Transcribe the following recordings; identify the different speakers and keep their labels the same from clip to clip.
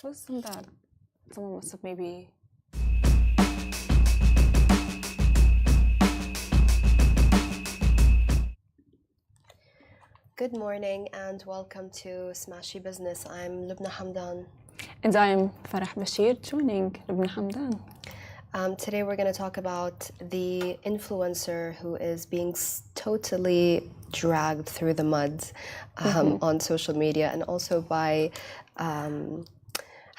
Speaker 1: wasn't that someone must have maybe.
Speaker 2: Good morning and welcome to Smashi Business. I'm Lubna Hamdan.
Speaker 1: And I'm Farah Bashir, joining Lubna Hamdan.
Speaker 2: Today we're going to talk about the influencer who is being totally dragged through the mud on social media, and also by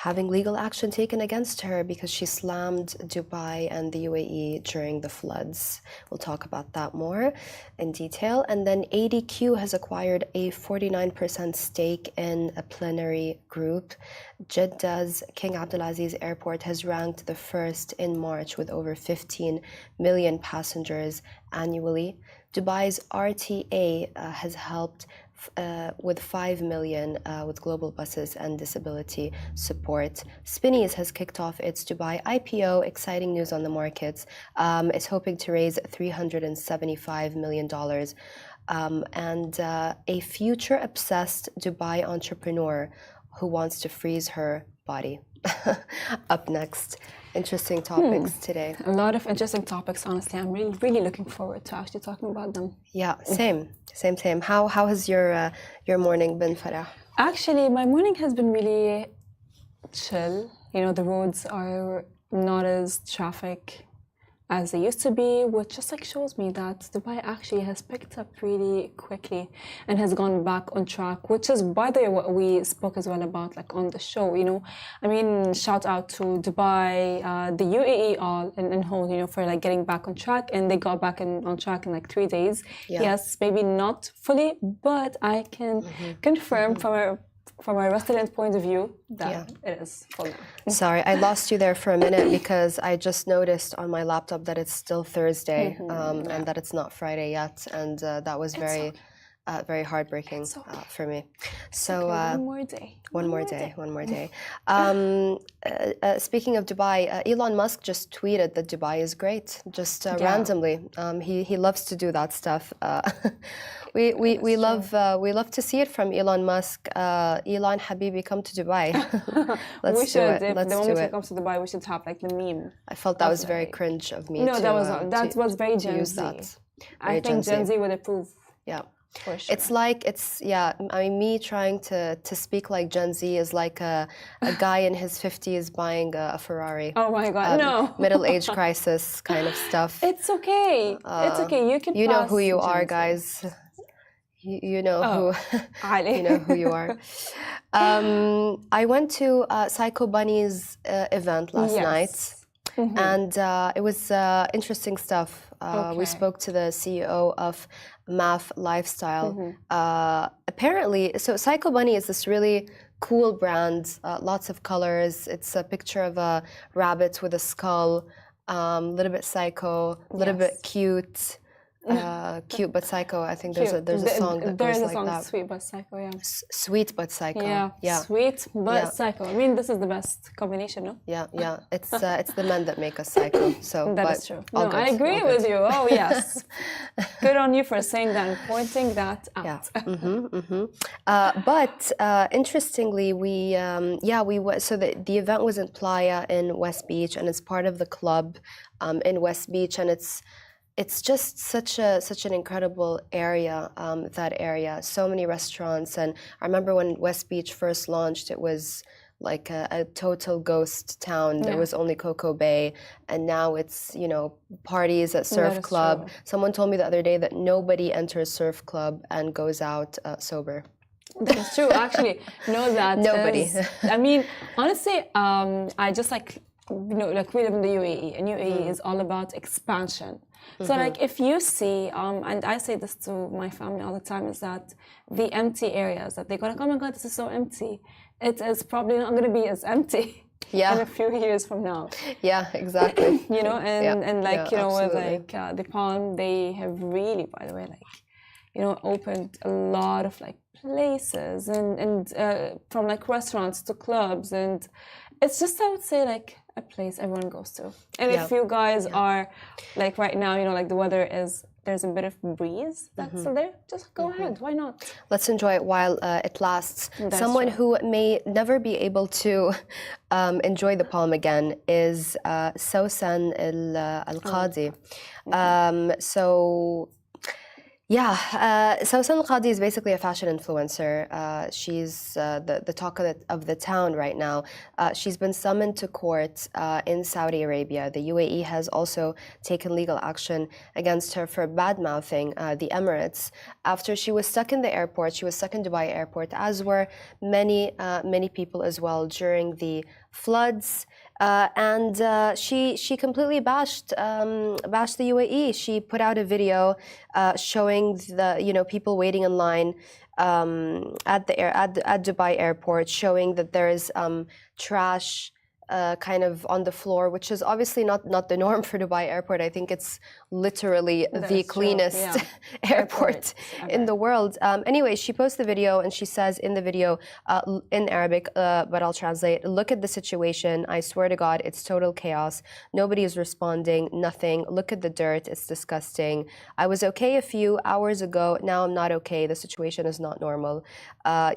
Speaker 2: having legal action taken against her because she slammed Dubai and the UAE during the floods. We'll talk about that more in detail. And then ADQ has acquired a 49% stake in a Plenary Group. Jeddah's King Abdulaziz Airport has ranked the first in March with over 15 million passengers annually. Dubai's RTA has helped with 5 million with global buses and disability support. Spinneys has kicked off its Dubai IPO. Exciting news on the markets. It's hoping to raise $375 million. And a future-obsessed Dubai entrepreneur who wants to freeze her body. Up next. Interesting topics today.
Speaker 1: A lot of interesting topics, honestly. I'm really looking forward to actually talking about them.
Speaker 2: Yeah, same. How has your morning been, Farah?
Speaker 1: Actually, my morning has been really chill. You know, the roads are not as traffic as they used to be, which just like shows me that Dubai actually has picked up really quickly and has gone back on track, which is, by the way, what we spoke as well about like on the show, you know. I mean, shout out to Dubai, the UAE all in whole, you know, for like getting back on track, and they got back on track in like 3 days.
Speaker 2: Yeah.
Speaker 1: Yes, maybe not fully, but I can confirm from a resident point of view that it is full now.
Speaker 2: Sorry, I lost you there for a minute because I just noticed on my laptop that it's still Thursday and that it's not Friday yet, and that was very heartbreaking for me. So one more day. Speaking of Dubai, Elon Musk just tweeted that Dubai is great, just randomly. He loves to do that stuff. We love to see it from Elon Musk. Elon Habibi, come to Dubai. Let's do it.
Speaker 1: The moment he comes to Dubai, we should have like the meme.
Speaker 2: I felt that was very cringe of me.
Speaker 1: No, that was very Gen Z. I think Gen Z would approve.
Speaker 2: Yeah.
Speaker 1: For sure.
Speaker 2: I mean, me trying to speak like Gen Z is like a guy in his 50s buying a Ferrari.
Speaker 1: Oh my God, no.
Speaker 2: Middle-age crisis kind of stuff.
Speaker 1: It's okay. It's okay.
Speaker 2: You know who you are, guys. You know you know who you are. I went to Psycho Bunny's event last night. And it was interesting stuff. We spoke to the CEO of Math Lifestyle. Apparently, so Psycho Bunny is this really cool brand, lots of colors. It's a picture of a rabbit with a skull, a little bit psycho, a little bit cute. Cute but psycho. I think there's a song that goes like that.
Speaker 1: Sweet but psycho, yeah.
Speaker 2: Sweet but psycho. Yeah.
Speaker 1: Sweet but psycho. I mean, this is the best combination, no?
Speaker 2: Yeah. It's the men that make us psycho. So
Speaker 1: that is true. No, I agree with you. Oh yes. Good on you for saying that and pointing that out.
Speaker 2: Yeah. But interestingly, we went. So the event was in Playa in West Beach, and it's part of the club in West Beach, and it's just such an incredible area, that area. So many restaurants, and I remember when West Beach first launched, it was like a total ghost town. There was only Coco Bay, and now it's, you know, parties at Surf Club.
Speaker 1: True.
Speaker 2: Someone told me the other day that nobody enters Surf Club and goes out sober.
Speaker 1: That's true. Actually, know that
Speaker 2: Nobody.
Speaker 1: I mean, honestly, I just like, you know, like we live in the UAE, and UAE is all about expansion. So like if you see, and I say this to my family all the time, is that the empty areas that they're going to, oh my God, this is so empty. It is probably not going to be as empty in a few years from now.
Speaker 2: Yeah, exactly.
Speaker 1: You know, and like, you know,
Speaker 2: absolutely.
Speaker 1: with like the Palm, they have really, by the way, like, you know, opened a lot of like places and from like restaurants to clubs, and it's just, I would say, like a place everyone goes to. And if you guys are like right now, you know, like the weather is there's a bit of breeze that's still there, just go ahead. Why not?
Speaker 2: Let's enjoy it while it lasts.
Speaker 1: That's
Speaker 2: Someone
Speaker 1: true.
Speaker 2: who may never be able to enjoy the palm again is Sawsan al-Qadi. So Sawsan al-Qadi is basically a fashion influencer. She's the talk of the town right now. She's been summoned to court in Saudi Arabia. The UAE has also taken legal action against her for bad-mouthing the Emirates after she was stuck in the airport. She was stuck in Dubai airport, as were many people as well during the floods. And she completely bashed the UAE. She put out a video showing the people waiting in line at Dubai airport, showing that there is trash kind of on the floor, which is obviously not the norm for Dubai airport. I think it's literally the cleanest airport in the world. Anyway, she posts the video and she says in the video, in Arabic, but I'll translate, "Look at the situation. I swear to God, it's total chaos. Nobody is responding, nothing. Look at the dirt. It's disgusting. I was okay a few hours ago. Now I'm not okay. The situation is not normal.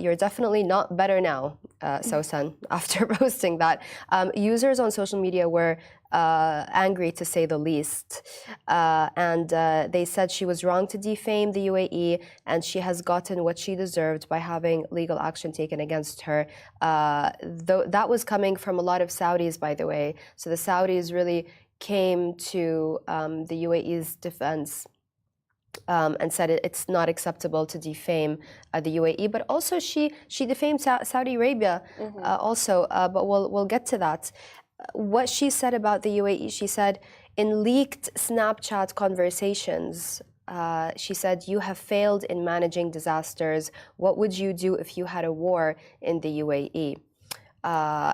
Speaker 2: You're definitely not better now, Sawsan," after posting that. Users on social media were angry, to say the least, and they said she was wrong to defame the UAE, and she has gotten what she deserved by having legal action taken against her. Though that was coming from a lot of Saudis, by the way. So the Saudis really came to the UAE's defense. And said it's not acceptable to defame the UAE, but also she defamed Saudi Arabia also. But we'll get to that. What she said about the UAE, she said in leaked Snapchat conversations, she said, "You have failed in managing disasters. What would you do if you had a war in the UAE?"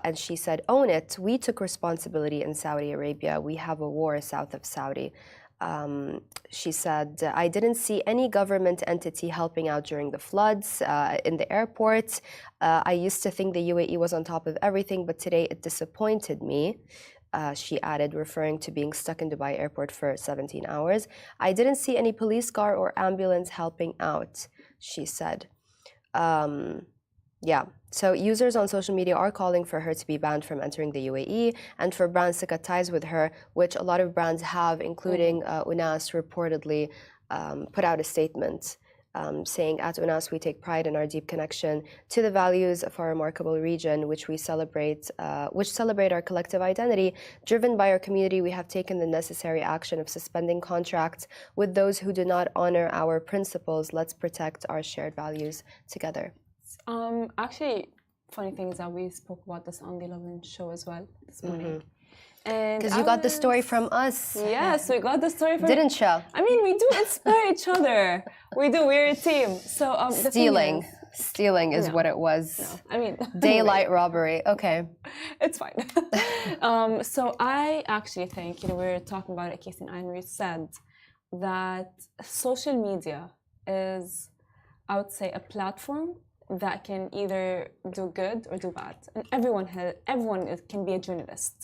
Speaker 2: And she said, "Own it. We took responsibility in Saudi Arabia. We have a war south of Saudi." She said, "I didn't see any government entity helping out during the floods in the airport. I used to think the UAE was on top of everything, but today it disappointed me." She added, referring to being stuck in Dubai airport for 17 hours. "I didn't see any police car or ambulance helping out," she said. So users on social media are calling for her to be banned from entering the UAE and for brands to cut ties with her, which a lot of brands have, including Unas reportedly put out a statement saying, "At Unas, we take pride in our deep connection to the values of our remarkable region, which celebrate our collective identity. Driven by our community, we have taken the necessary action of suspending contracts with those who do not honor our principles. Let's protect our shared values together."
Speaker 1: Actually, funny thing is that we spoke about this on the 11 show as well this morning.
Speaker 2: Because you got the story from us.
Speaker 1: Yes, we got the story from...
Speaker 2: Didn't you?
Speaker 1: I mean, we do inspire each other. We do. We're a team. So
Speaker 2: Stealing is what it was.
Speaker 1: No, I mean...
Speaker 2: Daylight robbery. Okay.
Speaker 1: It's fine. So I actually think, we were talking about it, Casey and I said that social media is, I would say, a platform that can either do good or do bad, and everyone can be a journalist,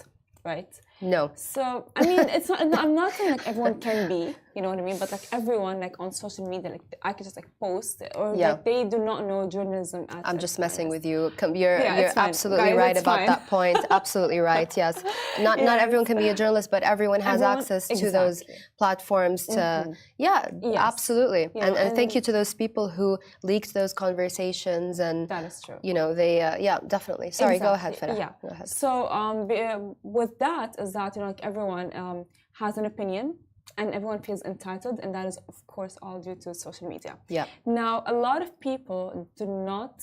Speaker 1: right?
Speaker 2: No.
Speaker 1: So I mean, it's not. I'm not saying like everyone can be, you know what I mean? But like everyone, like on social media, like I could just like post it, or like they do not know journalism.
Speaker 2: I'm just messing with you. You're absolutely
Speaker 1: Guys,
Speaker 2: right about that point. Absolutely right. Yes. Not everyone can be a journalist, but everyone has access to those platforms to. Absolutely. And thank you to those people who leaked those conversations and.
Speaker 1: That is true.
Speaker 2: They definitely. Sorry, go ahead, Farah.
Speaker 1: Yeah.
Speaker 2: Go ahead.
Speaker 1: So with that is that like everyone has an opinion. And everyone feels entitled, and that is, of course, all due to social media.
Speaker 2: Yeah.
Speaker 1: Now, a lot of people do not,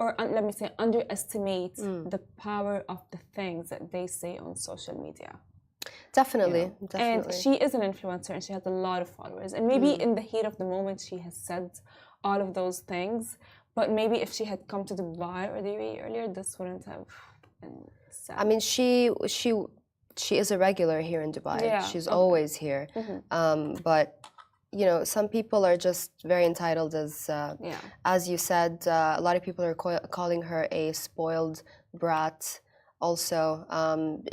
Speaker 1: or let me say, underestimate the power of the things that they say on social media.
Speaker 2: Definitely.
Speaker 1: And she is an influencer, and she has a lot of followers. And maybe in the heat of the moment, she has said all of those things. But maybe if she had come to Dubai or the UAE earlier, this wouldn't have been said.
Speaker 2: I mean, she is a regular here in Dubai.
Speaker 1: Yeah,
Speaker 2: she's always here. But some people are just very entitled, as you said. A lot of people are calling her a spoiled brat. Also,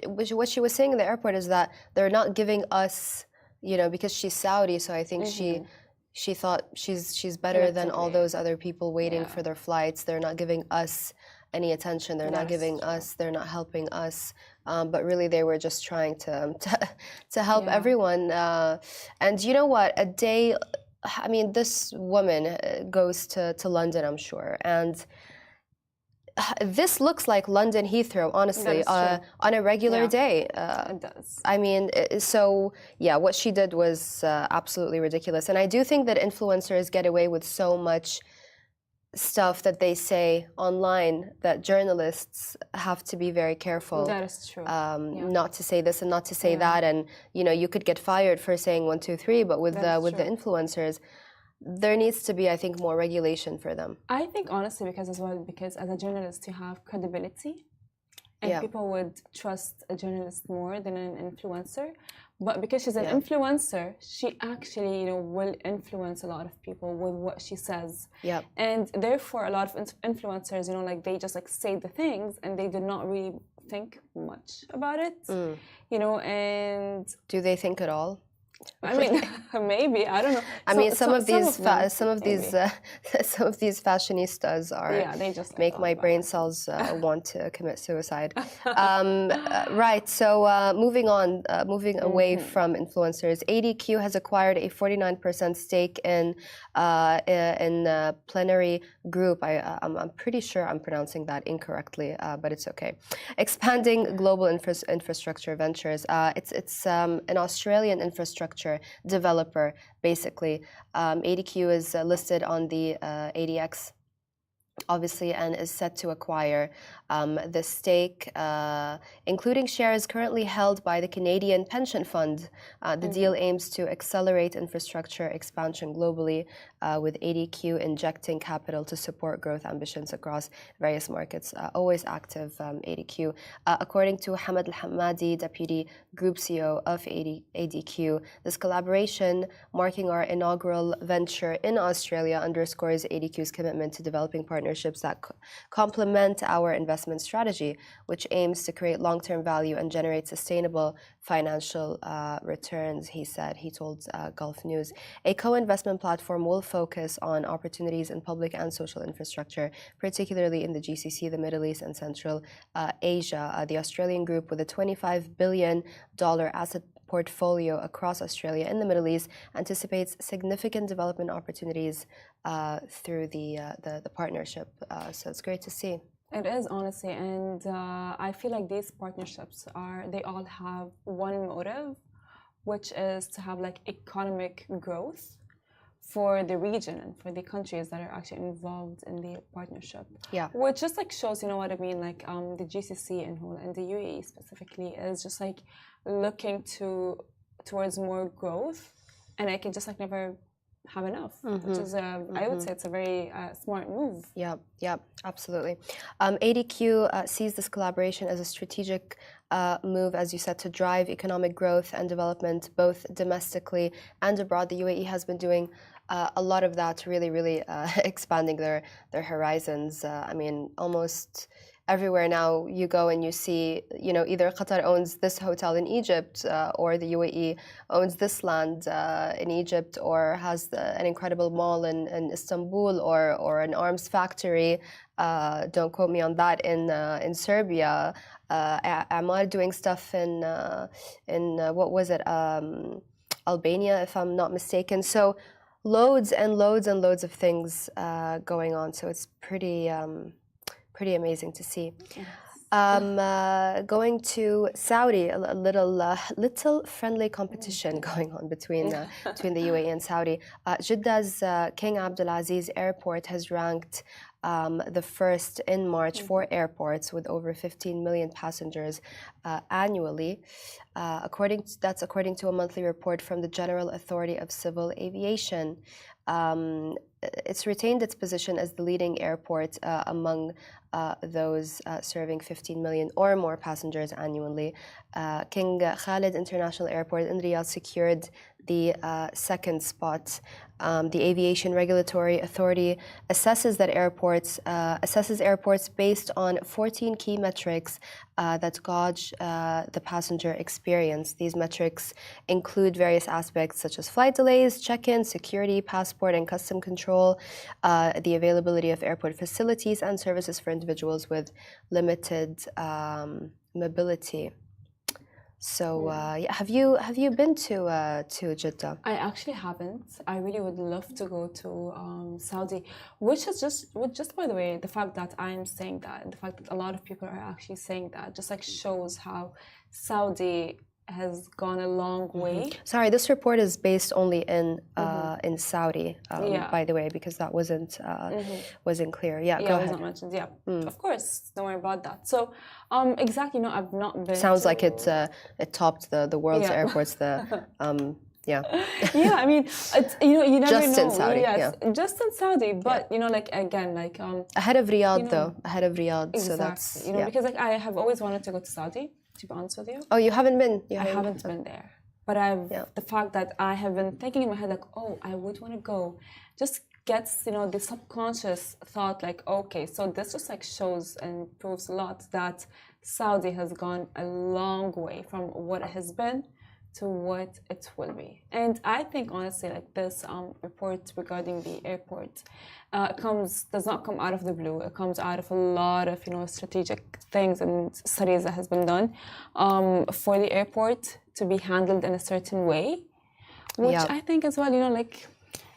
Speaker 2: what she was saying in the airport is that they're not giving us you know, because she's Saudi, so I think she thought she's better than all those other people waiting for their flights. They're not giving us any attention. They're not giving us. They're not helping us. But really, they were just trying to help everyone. And you know what? A day. I mean, this woman goes to London, I'm sure, and this looks like London Heathrow, honestly, on a regular day.
Speaker 1: It does.
Speaker 2: I mean, so yeah, what she did was absolutely ridiculous. And I do think that influencers get away with so much stuff that they say online that journalists have to be very careful.
Speaker 1: That is true.
Speaker 2: Not to say this and not to say that. And, you know, you could get fired for saying 1, 2, 3, but with the influencers, there needs to be, I think, more regulation for them.
Speaker 1: I think honestly because as a journalist you have credibility and people would trust a journalist more than an influencer. But because she's an influencer, she actually, you know, will influence a lot of people with what she says.
Speaker 2: Yeah.
Speaker 1: And therefore a lot of influencers, you know, like they just like say the things and they do not really think much about it. You know, and
Speaker 2: do they think at all?
Speaker 1: I mean, maybe I don't know.
Speaker 2: I mean, some of these fashionistas are
Speaker 1: they just
Speaker 2: make my brain cells want to commit suicide. Right. So moving on, moving away from influencers, ADQ has acquired a 49% stake in Plenary Group. I'm pretty sure I'm pronouncing that incorrectly, but it's okay. Expanding global infrastructure ventures. It's an Australian infrastructure developer, basically. ADQ is listed on the ADX, obviously, and is set to acquire the stake, including shares currently held by the Canadian Pension Fund. The deal aims to accelerate infrastructure expansion globally, with ADQ injecting capital to support growth ambitions across various markets. Always active, ADQ. According to Hamad Al-Hamadi, Deputy Group CEO of ADQ, this collaboration, marking our inaugural venture in Australia, underscores ADQ's commitment to developing partnerships that complement our investment strategy, which aims to create long-term value and generate sustainable financial returns, he said. He told Gulf News. A co-investment platform will focus on opportunities in public and social infrastructure, particularly in the GCC, the Middle East, and Central Asia. The Australian group, with a $25 billion asset portfolio across Australia and the Middle East, anticipates significant development opportunities through the partnership. So it's great to see.
Speaker 1: It is, honestly, and I feel like these partnerships they all have one motive, which is to have like economic growth for the region and for the countries that are actually involved in the partnership.
Speaker 2: Yeah.
Speaker 1: Which just like shows, you know what I mean, like the GCC and the UAE specifically is just like looking towards more growth, and I can just like never have enough, which is I would say it's a very smart move.
Speaker 2: Yeah, absolutely. ADQ sees this collaboration as a strategic move, as you said, to drive economic growth and development both domestically and abroad. The UAE has been doing a lot of that, really expanding their horizons. I mean, almost everywhere now you go and you see, you know, either Qatar owns this hotel in Egypt, or the UAE owns this land in Egypt, or has an incredible mall in Istanbul, or an arms factory. Don't quote me on that, in Serbia. Amar doing stuff in what was it, Albania, if I'm not mistaken. So loads and loads of things going on. So it's pretty amazing to see. Going to Saudi, a little friendly competition going on between the UAE and Saudi. Jeddah's King Abdulaziz Airport has ranked the first in March for airports with over 15 million passengers annually. That's according to a monthly report from the General Authority of Civil Aviation. It's retained its position as the leading airport among those serving 15 million or more passengers annually. King Khalid International Airport in Riyadh secured the second spot. The Aviation Regulatory Authority assesses airports based on 14 key metrics that gauge the passenger experience. These metrics include various aspects such as flight delays, check-in, security, passport and custom control, the availability of airport facilities and services for individuals with limited mobility. So, have you been to Jeddah?
Speaker 1: I actually haven't. I really would love to go to Saudi, which is just by the way, the fact that I'm saying that, the fact that a lot of people are actually saying that, just like shows how Saudi has gone a long way.
Speaker 2: Sorry, this report is based only in Saudi, by the way, because that wasn't clear. Yeah, go ahead.
Speaker 1: It was not mentioned. Yeah, of course. Don't worry about that. So, exactly. No, I've not been.
Speaker 2: Sounds like it topped the world's airports. Yeah.
Speaker 1: Yeah, I mean, it's, you never
Speaker 2: just
Speaker 1: know.
Speaker 2: In Saudi.
Speaker 1: Yes,
Speaker 2: yeah.
Speaker 1: Just in Saudi, but like again, like
Speaker 2: ahead of Riyadh though. Ahead of Riyadh.
Speaker 1: Exactly.
Speaker 2: So that's
Speaker 1: because like I have always wanted to go to Saudi. To be honest with you.
Speaker 2: Oh, you haven't been?
Speaker 1: I haven't been there. But the fact that I have been thinking in my head like, oh, I would want to go, just gets, the subconscious thought like, okay, so this just like shows and proves a lot that Saudi has gone a long way from what it has been to what it will be. And I think honestly like this report regarding the airport does not come out of the blue. It comes out of a lot of strategic things and studies that has been done for the airport to be handled in a certain way, which I think as well like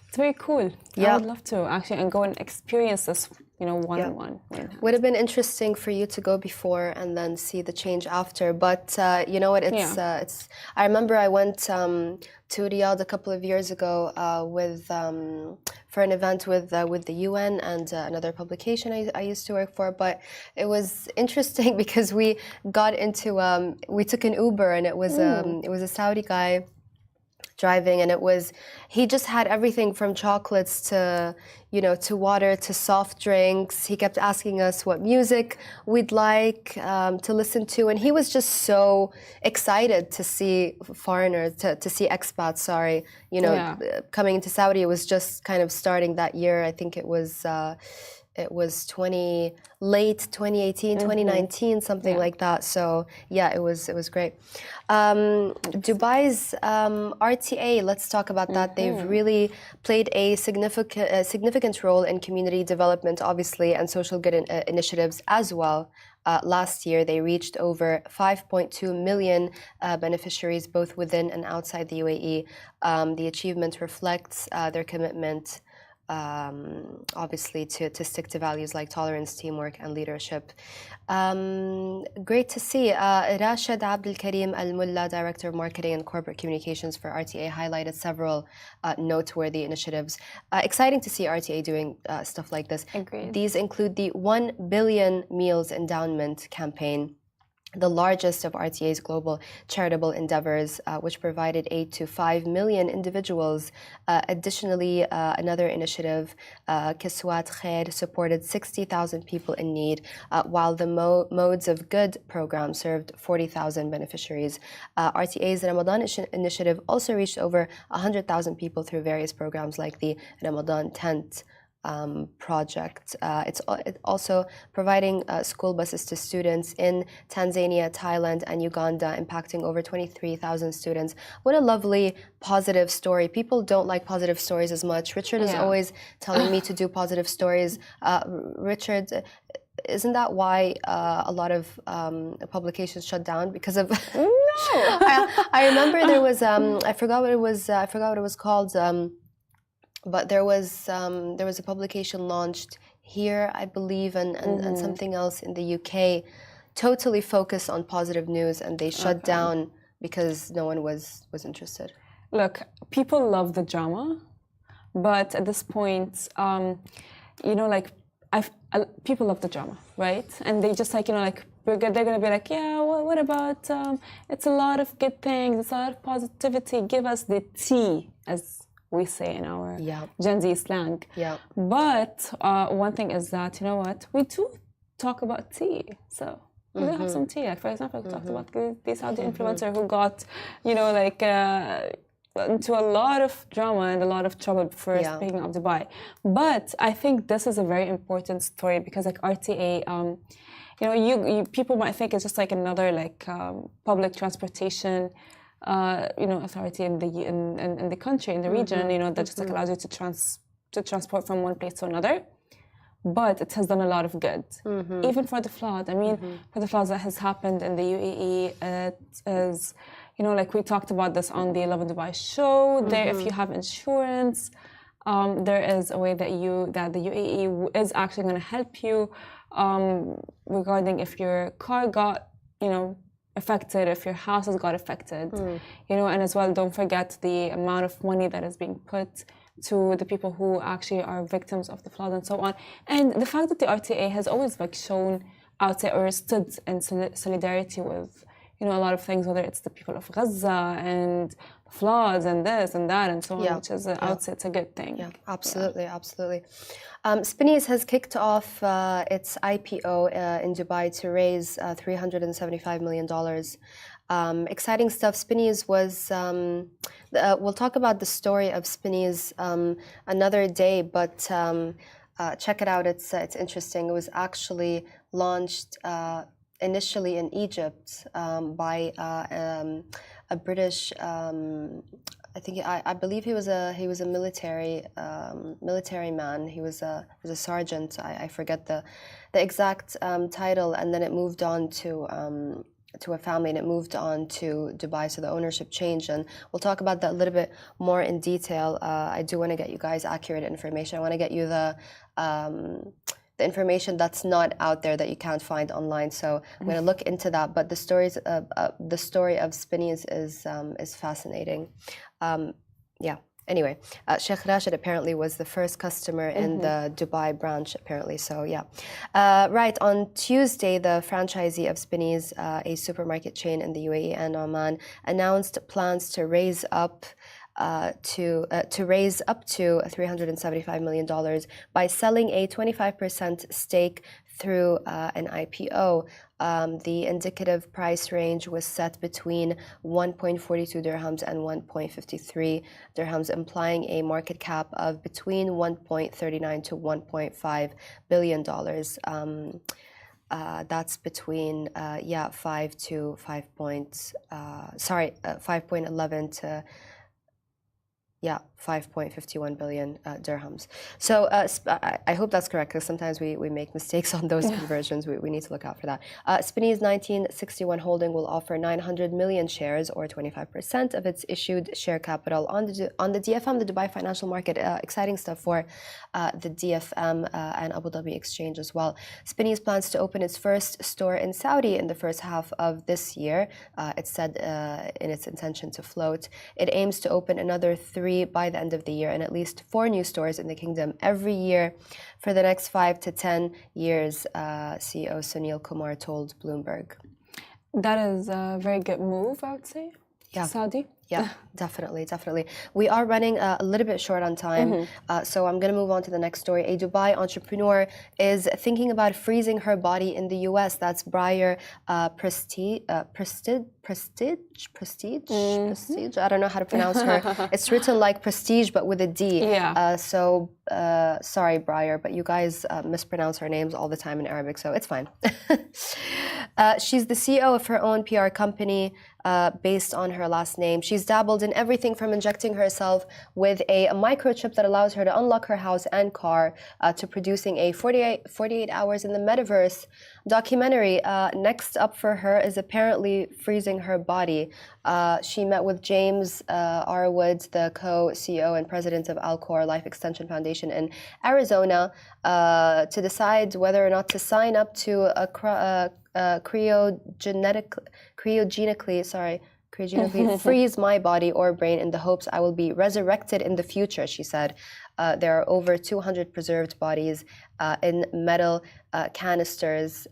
Speaker 1: it's very cool. I would love to actually and go and experience this one-on-one.
Speaker 2: Would have been interesting for you to go before and then see the change after. But you know what? It's. I remember I went to Riyadh a couple of years ago for an event with the UN and another publication I used to work for. But it was interesting because we got into we took an Uber and it was a Saudi guy driving, and he just had everything from chocolates to to water to soft drinks. He kept asking us what music we'd like to listen to, and he was just so excited to see foreigners, to see expats. Coming into Saudi. It was just kind of starting that year. I think it was late 2018, 2019, something like that. So it was great. Dubai's RTA, let's talk about that. They've really played a significant role in community development, obviously, and social good initiatives as well. Last year, they reached over 5.2 million beneficiaries, both within and outside the UAE. The achievement reflects their commitment obviously to stick to values like tolerance, teamwork and leadership. Great to see. Rashid Abdul Karim Al Mulla, Director of Marketing and Corporate Communications for RTA, highlighted several noteworthy initiatives. Exciting to see RTA doing stuff like this.
Speaker 1: Agreed.
Speaker 2: These include the 1 billion meals endowment campaign, the largest of RTA's global charitable endeavors, which provided aid to 5 million individuals. Additionally, another initiative, Kiswat Khair, supported 60,000 people in need, while the Modes of Good program served 40,000 beneficiaries. RTA's Ramadan initiative also reached over 100,000 people through various programs like the Ramadan Tent project. It's also providing school buses to students in Tanzania, Thailand, and Uganda, impacting over 23,000 students. What a lovely, positive story. People don't like positive stories as much. Richard is always telling me to do positive stories. Richard, isn't that why a lot of publications shut down because of? No. I remember there was I forgot what it was called. But there was a publication launched here, I believe, and something else in the UK, totally focused on positive news, and they shut down because no one was interested.
Speaker 1: Look, people love the drama, but at this point, people love the drama, right? And they just they're gonna be like, yeah, what about? It's a lot of good things. It's a lot of positivity. Give us the tea, as we say in our Gen Z slang.
Speaker 2: Yeah.
Speaker 1: But one thing is that, we do talk about tea. So we do have some tea. Like, for example, we talked about the Saudi influencer who got, into a lot of drama and a lot of trouble for speaking of Dubai. But I think this is a very important story because like RTA, you know, you people might think it's just like another like public transportation, you know, authority in the country, in the region, you know, that just like allows you to transport from one place to another. But it has done a lot of good, even for the flood. I mean, for the floods that has happened in the UAE, it is, you know, like we talked about this on the 11 Dubai show. There, if you have insurance, there is a way that the UAE is actually going to help you regarding if your car got, you know, affected, if your houses got affected, you know, and as well, don't forget the amount of money that is being put to the people who actually are victims of the flood and so on. And the fact that the RTA has always like shown out there or stood in solidarity with, you know, a lot of things, whether it's the people of Gaza and floods and this and that and so on, which is it's a good thing.
Speaker 2: Yeah, absolutely, absolutely. Spinneys has kicked off its IPO in Dubai to raise $375 million. Exciting stuff. Spinneys was, we'll talk about the story of Spinneys another day, but check it out, it's interesting. It was actually launched initially in Egypt by a British, I believe he was a military man. He was a sergeant. I forget the exact title, and then it moved on to a family, and it moved on to Dubai, so the ownership changed, and we'll talk about that a little bit more in detail. I do want to get you guys accurate information. I want to get you the information that's not out there that you can't find online, so I'm going to look into that. But the story of Spinneys is fascinating. Yeah. Anyway, Sheikh Rashid apparently was the first customer in the Dubai branch, apparently. So, yeah. Right. On Tuesday, the franchisee of Spinneys, a supermarket chain in the UAE and Oman, announced plans to raise up to $375 million by selling a 25% stake through an IPO. The indicative price range was set between 1.42 dirhams and 1.53 dirhams, implying a market cap of between 1.39 to 1.5 billion dollars. That's between 5.11 to 5.51 billion dirhams. So I hope that's correct, because sometimes we make mistakes on those conversions. We need to look out for that. Spinneys 1961 holding will offer 900 million shares, or 25% of its issued share capital on the DFM, the Dubai Financial Market. Exciting stuff for the DFM and Abu Dhabi Exchange as well. Spinneys plans to open its first store in Saudi in the first half of this year. It said in its intention to float. It aims to open another 3 by the end of the year, and at least 4 new stores in the kingdom every year for the next 5 to 10 years, CEO Sunil Kumar told Bloomberg.
Speaker 1: That is a very good move, I would say.
Speaker 2: Yeah.
Speaker 1: Saudi.
Speaker 2: Yeah, definitely, definitely. We are running a little bit short on time, so I'm going to move on to the next story. A Dubai entrepreneur is thinking about freezing her body in the U.S. That's Briar Prestige. I don't know how to pronounce her. It's written like prestige, but with a D.
Speaker 1: Yeah.
Speaker 2: Sorry, Briar, but you guys mispronounce her names all the time in Arabic, so it's fine. She's the CEO of her own PR company based on her last name. She's dabbled in everything from injecting herself with a microchip that allows her to unlock her house and car to producing a 48 hours in the metaverse documentary. Next up for her is apparently freezing her body. She met with James R. Woods, the co-CEO and president of Alcor Life Extension Foundation in Arizona, to decide whether or not to sign up to a cryogenically freeze my body or brain in the hopes I will be resurrected in the future, she said. There are over 200 preserved bodies in metal canisters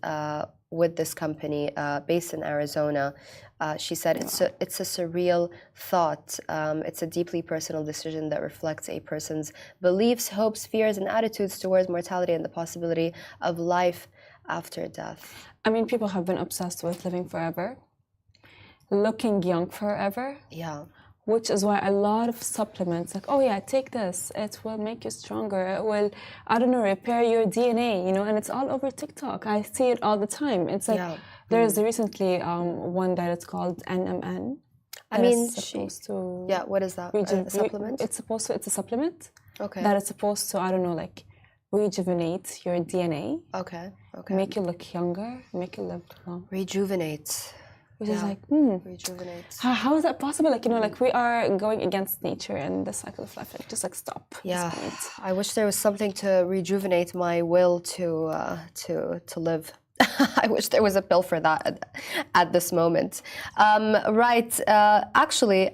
Speaker 2: with this company based in Arizona. She said it's a surreal thought. It's a deeply personal decision that reflects a person's beliefs, hopes, fears, and attitudes towards mortality and the possibility of life after death.
Speaker 1: I mean, people have been obsessed with living forever, looking young forever.
Speaker 2: Yeah.
Speaker 1: which is why a lot of supplements, like, oh yeah, take this, it will make you stronger, it will, I don't know, repair your DNA, you know, and it's all over TikTok. I see it all the time. It's like,
Speaker 2: Yeah.
Speaker 1: there's recently one that it's called NMN.
Speaker 2: I
Speaker 1: that
Speaker 2: mean,
Speaker 1: is supposed to
Speaker 2: yeah, what is that? A supplement?
Speaker 1: It's a supplement.
Speaker 2: Okay.
Speaker 1: That is supposed to, I don't know, like, rejuvenate your DNA,
Speaker 2: Okay. Okay.
Speaker 1: make you look younger, make you live long.
Speaker 2: Rejuvenate.
Speaker 1: Which is like,
Speaker 2: Rejuvenate.
Speaker 1: how is that possible? Like, you know, like we are going against nature and the cycle of life. Like, just like stop.
Speaker 2: Yeah. I wish there was something to rejuvenate my will to live. I wish there was a pill for that at this moment. Right. Actually,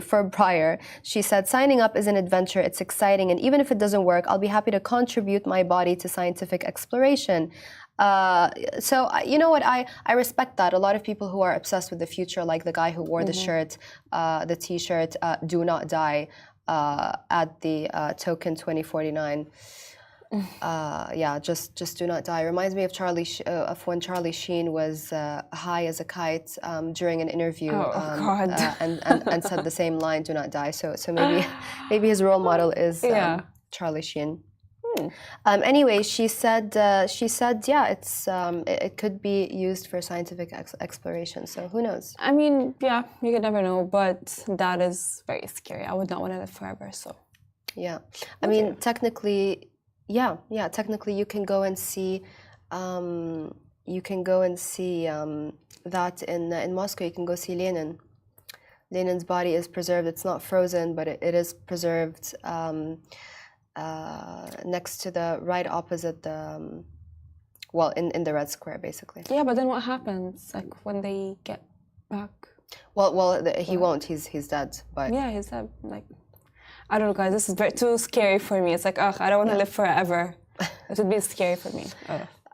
Speaker 2: for Briar, she said, signing up is an adventure. It's exciting. And even if it doesn't work, I'll be happy to contribute my body to scientific exploration. So you know what, I respect that. A lot of people who are obsessed with the future, like the guy who wore the shirt, the t-shirt, do not die, at the token 2049. Yeah, just do not die. Reminds me of of when Charlie Sheen was high as a kite during an interview, and said the same line, "Do not die." So maybe his role model is Charlie Sheen. Anyway, she said, yeah, it could be used for scientific exploration. So who knows?
Speaker 1: I mean, yeah, you could never know, but that is very scary. I would not want to live forever. So
Speaker 2: yeah, I mean, technically, technically, you can go and see, that in Moscow. You can go see Lenin. Lenin's body is preserved. It's not frozen, but it is preserved. Next to the right opposite the in the Red Square, basically.
Speaker 1: Yeah, but then what happens, like, when they get back?
Speaker 2: He won't. He's dead. But
Speaker 1: yeah, he's dead. Like, I don't know, guys. This is too scary for me. It's like, I don't want to live forever. It would be scary for me.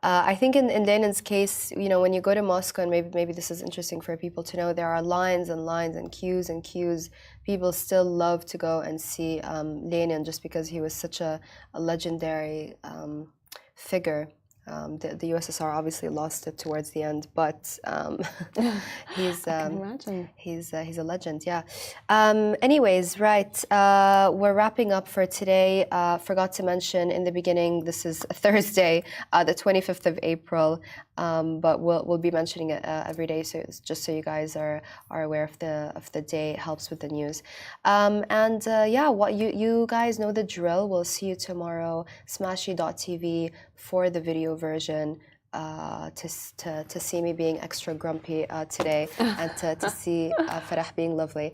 Speaker 2: I think in Lenin's case, you know, when you go to Moscow, and maybe this is interesting for people to know, there are lines and lines and queues and queues. People still love to go and see Lenin just because he was such a legendary figure. The USSR obviously lost it towards the end, but he's a legend. Yeah. Anyways, right. We're wrapping up for today. Forgot to mention in the beginning, this is Thursday, the 25th of April. But we'll be mentioning it every day, so it's just so you guys are aware of the day. It helps with the news. Yeah, what you guys know the drill. We'll see you tomorrow. Smashi.tv for the video version. To see me being extra grumpy today, and to see Farah being lovely,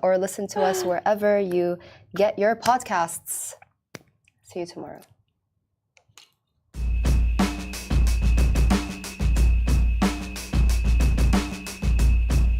Speaker 2: or listen to us wherever you get your podcasts. See you tomorrow.